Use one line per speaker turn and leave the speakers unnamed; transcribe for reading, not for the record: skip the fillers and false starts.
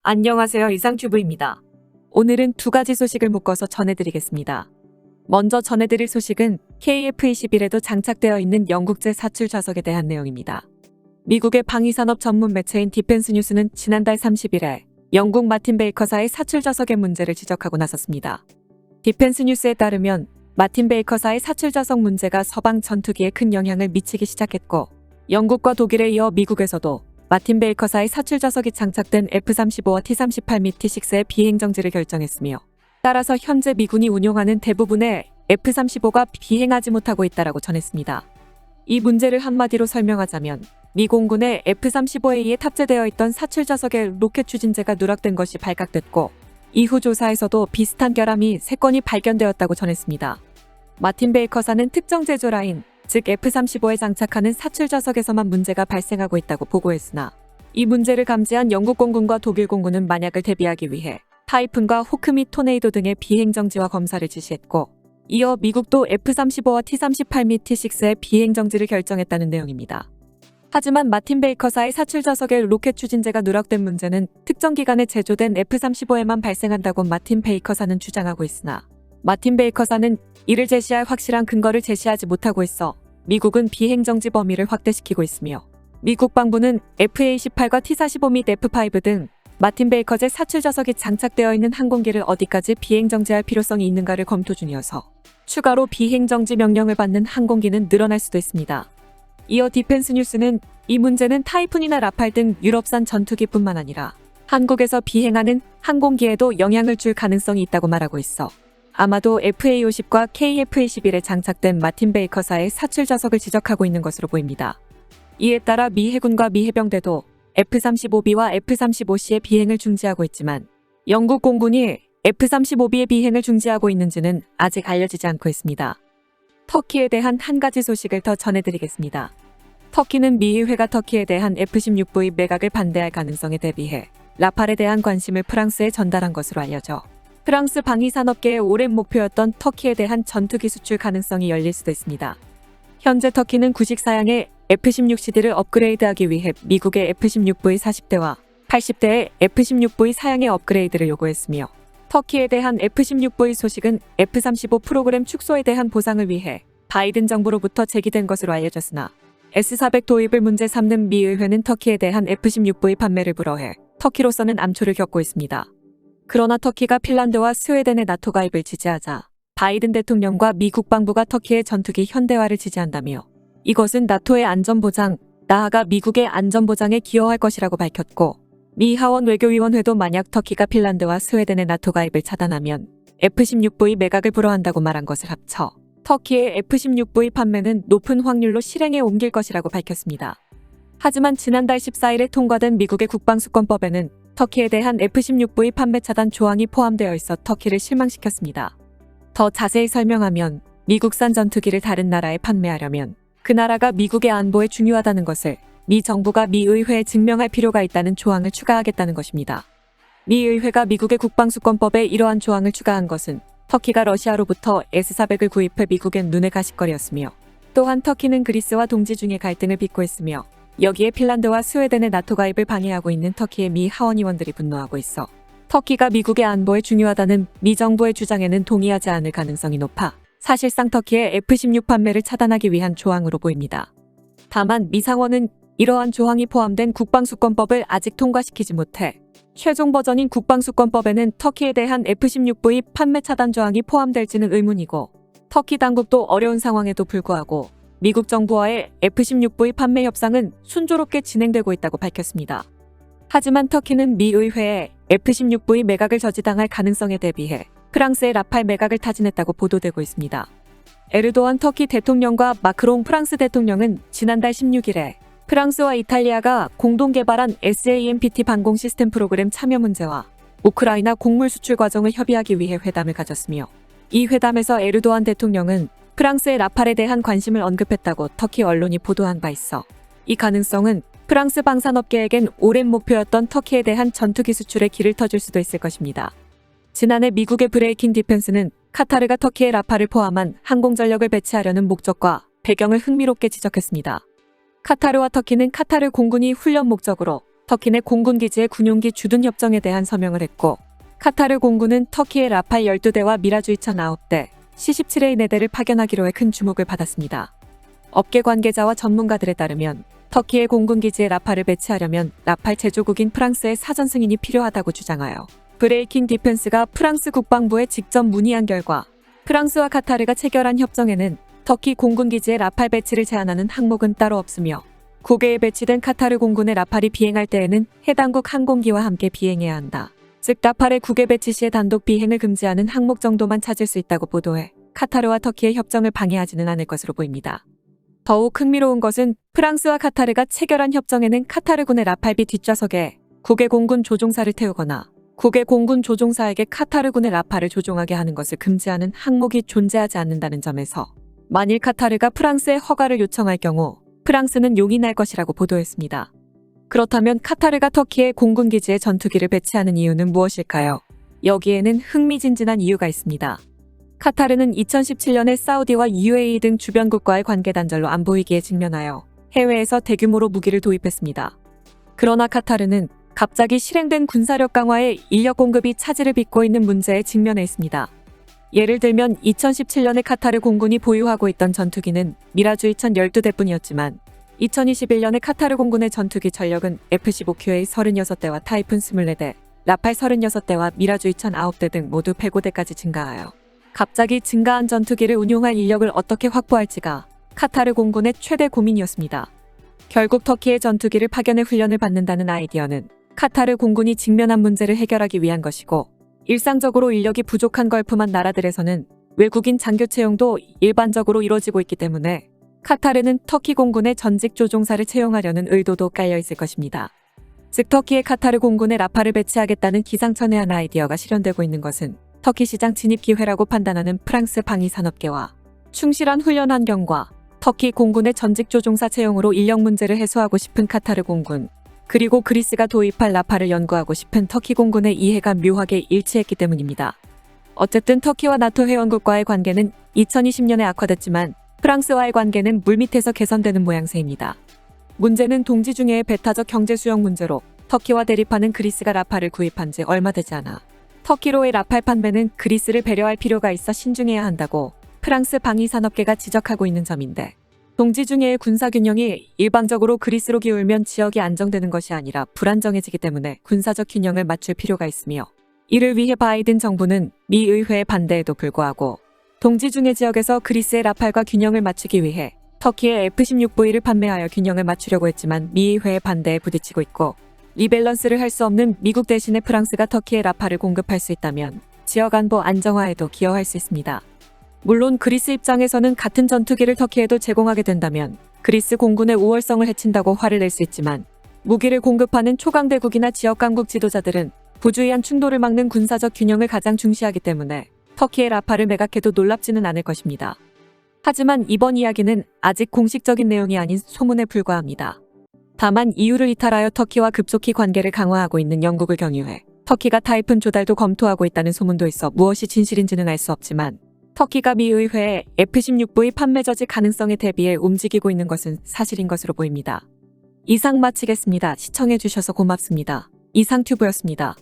안녕하세요. 이상튜브입니다. 오늘은 두 가지 소식을 묶어서 전해드리겠습니다. 먼저 전해드릴 소식은 KF-21에도 장착되어 있는 영국제 사출 좌석에 대한 내용입니다. 미국의 방위산업 전문 매체인 디펜스 뉴스는 지난달 30일에 영국 마틴 베이커사의 사출 좌석의 문제를 지적하고 나섰습니다. 디펜스 뉴스에 따르면 마틴 베이커사의 사출 좌석 문제가 서방 전투기에 큰 영향을 미치기 시작했고, 영국과 독일에 이어 미국에서도 마틴 베이커사의 사출 좌석이 장착된 F-35와 T-38 및 T-6의 비행 정지를 결정했으며, 따라서 현재 미군이 운용하는 대부분의 F-35가 비행하지 못하고 있다고 전했습니다. 이 문제를 한마디로 설명하자면 미 공군의 F-35A에 탑재되어 있던 사출 좌석의 로켓 추진제가 누락된 것이 발각됐고, 이후 조사에서도 비슷한 결함이 3건이 발견되었다고 전했습니다. 마틴 베이커사는 특정 제조 라인, 즉 F-35에 장착하는 사출 좌석에서만 문제가 발생하고 있다고 보고했으나, 이 문제를 감지한 영국 공군과 독일 공군은 만약을 대비하기 위해 타이푼과 호크 및 토네이도 등의 비행 정지와 검사를 지시했고, 이어 미국도 F-35와 T-38 및 T-6의 비행 정지를 결정했다는 내용입니다. 하지만 마틴 베이커사의 사출 좌석의 로켓 추진제가 누락된 문제는 특정 기간에 제조된 F-35에만 발생한다고 마틴 베이커사는 주장하고 있으나, 마틴 베이커사는 이를 제시할 확실한 근거를 제시하지 못하고 있어 미국은 비행 정지 범위를 확대시키고 있으며, 미 국방부는 F-A-18과 T-45 및 F-5 등 마틴 베이커제 사출 좌석이 장착되어 있는 항공기를 어디까지 비행 정지할 필요성이 있는가를 검토 중이어서 추가로 비행 정지 명령을 받는 항공기는 늘어날 수도 있습니다. 이어 디펜스 뉴스는 이 문제는 타이푼이나 라팔 등 유럽산 전투기뿐만 아니라 한국에서 비행하는 항공기에도 영향을 줄 가능성이 있다고 말하고 있어 아마도 FA-50과 KF-21에 장착된 마틴 베이커사의 사출 좌석을 지적하고 있는 것으로 보입니다. 이에 따라 미 해군과 미 해병대도 F-35B와 F-35C의 비행을 중지하고 있지만, 영국 공군이 F-35B의 비행을 중지하고 있는지는 아직 알려지지 않고 있습니다. 터키에 대한 한 가지 소식을 더 전해드리겠습니다. 터키는 미 의회가 터키에 대한 F-16V 매각을 반대할 가능성에 대비해 라팔에 대한 관심을 프랑스에 전달한 것으로 알려져, 프랑스 방위산업계의 오랜 목표였던 터키에 대한 전투기 수출 가능성이 열릴 수도 있습니다. 현재 터키는 구식 사양의 F-16CD를 업그레이드하기 위해 미국의 F-16V 40대와 80대의 F-16V 사양의 업그레이드를 요구했으며, 터키에 대한 F-16V 소식은 F-35 프로그램 축소에 대한 보상을 위해 바이든 정부로부터 제기된 것으로 알려졌으나, S-400 도입을 문제 삼는 미 의회는 터키에 대한 F-16V 판매를 불허해 터키로서는 암초를 겪고 있습니다. 그러나 터키가 핀란드와 스웨덴의 나토 가입을 지지하자 바이든 대통령과 미 국방부가 터키의 전투기 현대화를 지지한다며, 이것은 나토의 안전보장, 나아가 미국의 안전보장에 기여할 것이라고 밝혔고, 미 하원 외교위원회도 만약 터키가 핀란드와 스웨덴의 나토 가입을 차단하면 F-16V 매각을 불허한다고 말한 것을 합쳐 터키의 F-16V 판매는 높은 확률로 실행에 옮길 것이라고 밝혔습니다. 하지만 지난달 14일에 통과된 미국의 국방수권법에는 터키에 대한 F-16V 판매 차단 조항이 포함되어 있어 터키를 실망시켰습니다. 더 자세히 설명하면, 미국산 전투기를 다른 나라에 판매하려면 그 나라가 미국의 안보에 중요하다는 것을 미 정부가 미 의회에 증명할 필요가 있다는 조항을 추가하겠다는 것입니다. 미 의회가 미국의 국방수권법에 이러한 조항을 추가한 것은 터키가 러시아로부터 S-400을 구입해 미국엔 눈에 가시거리였으며, 또한 터키는 그리스와 동지 중에 갈등을 빚고 있으며, 여기에 핀란드와 스웨덴의 나토 가입을 방해하고 있는 터키의 미 하원의원들이 분노하고 있어 터키가 미국의 안보에 중요하다는 미 정부의 주장에는 동의하지 않을 가능성이 높아 사실상 터키의 F-16 판매를 차단하기 위한 조항으로 보입니다. 다만 미 상원은 이러한 조항이 포함된 국방수권법을 아직 통과시키지 못해 최종 버전인 국방수권법에는 터키에 대한 F-16V 판매 차단 조항이 포함될지는 의문이고, 터키 당국도 어려운 상황에도 불구하고 미국 정부와의 F-16V 판매 협상은 순조롭게 진행되고 있다고 밝혔습니다. 하지만 터키는 미 의회에 F-16V 매각을 저지당할 가능성에 대비해 프랑스의 라팔 매각을 타진했다고 보도되고 있습니다. 에르도안 터키 대통령과 마크롱 프랑스 대통령은 지난달 16일에 프랑스와 이탈리아가 공동 개발한 SAMPT 방공 시스템 프로그램 참여 문제와 우크라이나 곡물 수출 과정을 협의하기 위해 회담을 가졌으며, 이 회담에서 에르도안 대통령은 프랑스의 라팔에 대한 관심을 언급했다고 터키 언론이 보도한 바 있어, 이 가능성은 프랑스 방산업계에겐 오랜 목표였던 터키에 대한 전투기 수출의 길을 터줄 수도 있을 것입니다. 지난해 미국의 브레이킹 디펜스는 카타르가 터키의 라팔을 포함한 항공전력을 배치하려는 목적과 배경을 흥미롭게 지적했습니다. 카타르와 터키는 카타르 공군이 훈련 목적으로 터키 내 공군 기지의 군용기 주둔 협정에 대한 서명을 했고, 카타르 공군은 터키의 라팔 12대와 미라주 2009대, C-17A 4대를 파견하기로 해 큰 주목을 받았습니다. 업계 관계자와 전문가들에 따르면 터키의 공군 기지에 라팔을 배치하려면 라팔 제조국인 프랑스의 사전 승인이 필요하다고 주장하여 브레이킹 디펜스가 프랑스 국방부에 직접 문의한 결과 프랑스와 카타르가 체결한 협정에는 터키 공군 기지에 라팔 배치를 제한하는 항목은 따로 없으며 국외에 배치된 카타르 공군의 라팔이 비행할 때에는 해당국 항공기와 함께 비행해야 한다. 즉 라팔의 국외 배치 시에 단독 비행을 금지하는 항목 정도만 찾을 수 있다고 보도해 카타르와 터키의 협정을 방해하지는 않을 것으로 보입니다. 더욱 흥미로운 것은 프랑스와 카타르가 체결한 협정에는 카타르군의 라팔비 뒷좌석에 국외 공군 조종사를 태우거나 국외 공군 조종사에게 카타르군의 라팔을 조종하게 하는 것을 금지하는 항목이 존재하지 않는다는 점에서 만일 카타르가 프랑스에 허가를 요청할 경우 프랑스는 용인할 것이라고 보도했습니다. 그렇다면 카타르가 터키의 공군 기지에 전투기를 배치하는 이유는 무엇일까요? 여기에는 흥미진진한 이유가 있습니다. 카타르는 2017년에 사우디와 UAE 등 주변국과의 관계 단절로 안보 위기에 직면하여 해외에서 대규모로 무기를 도입했습니다. 그러나 카타르는 갑자기 실행된 군사력 강화에 인력 공급이 차질을 빚고 있는 문제에 직면해 있습니다. 예를 들면 2017년에 카타르 공군이 보유하고 있던 전투기는 미라주 2012대뿐이었지만 2021년에 카타르 공군의 전투기 전력은 F-15QA 36대와 타이푼 24대, 라팔 36대와 미라주 2009대 등 모두 105대까지 증가하여 갑자기 증가한 전투기를 운용할 인력을 어떻게 확보할지가 카타르 공군의 최대 고민이었습니다. 결국 터키의 전투기를 파견해 훈련을 받는다는 아이디어는 카타르 공군이 직면한 문제를 해결하기 위한 것이고 일상적으로 인력이 부족한 걸프만 나라들에서는 외국인 장교 채용도 일반적으로 이뤄지고 있기 때문에 카타르는 터키 공군의 전직 조종사를 채용하려는 의도도 깔려 있을 것입니다. 즉 터키의 카타르 공군에 라팔을 배치하겠다는 기상천외한 아이디어가 실현되고 있는 것은 터키 시장 진입 기회라고 판단하는 프랑스 방위산업계와 충실한 훈련 환경과 터키 공군의 전직 조종사 채용으로 인력 문제를 해소하고 싶은 카타르 공군, 그리고 그리스가 도입할 라팔을 연구하고 싶은 터키 공군의 이해가 묘하게 일치했기 때문입니다. 어쨌든 터키와 나토 회원국과의 관계는 2020년에 악화됐지만 프랑스와의 관계는 물밑에서 개선되는 모양새입니다. 문제는 동지 중에의 배타적 경제 수용 문제로 터키와 대립하는 그리스가 라팔을 구입한 지 얼마 되지 않아 터키로의 라팔 판매는 그리스를 배려할 필요가 있어 신중해야 한다고 프랑스 방위산업계가 지적하고 있는 점인데 동지 중에의 군사균형이 일방적으로 그리스로 기울면 지역이 안정되는 것이 아니라 불안정해지기 때문에 군사적 균형을 맞출 필요가 있으며 이를 위해 바이든 정부는 미 의회의 반대에도 불구하고 동지 중해 지역에서 그리스의 라팔과 균형을 맞추기 위해 터키의 F-16V를 판매하여 균형을 맞추려고 했지만 미 의회의 반대에 부딪히고 있고 리밸런스를 할 수 없는 미국 대신에 프랑스가 터키의 라팔을 공급할 수 있다면 지역 안보 안정화에도 기여할 수 있습니다. 물론 그리스 입장에서는 같은 전투기를 터키에도 제공하게 된다면 그리스 공군의 우월성을 해친다고 화를 낼 수 있지만 무기를 공급하는 초강대국이나 지역 강국 지도자들은 부주의한 충돌을 막는 군사적 균형을 가장 중시하기 때문에 터키의 라팔을 매각해도 놀랍지는 않을 것입니다. 하지만 이번 이야기는 아직 공식적인 내용이 아닌 소문에 불과합니다. 다만 이유를 이탈하여 터키와 급속히 관계를 강화하고 있는 영국을 경유해 터키가 타이푼 조달도 검토하고 있다는 소문도 있어 무엇이 진실인지는 알 수 없지만 터키가 미 의회에 F-16V 판매 저지 가능성에 대비해 움직이고 있는 것은 사실인 것으로 보입니다. 이상 마치겠습니다. 시청해주셔서 고맙습니다. 이상튜브였습니다.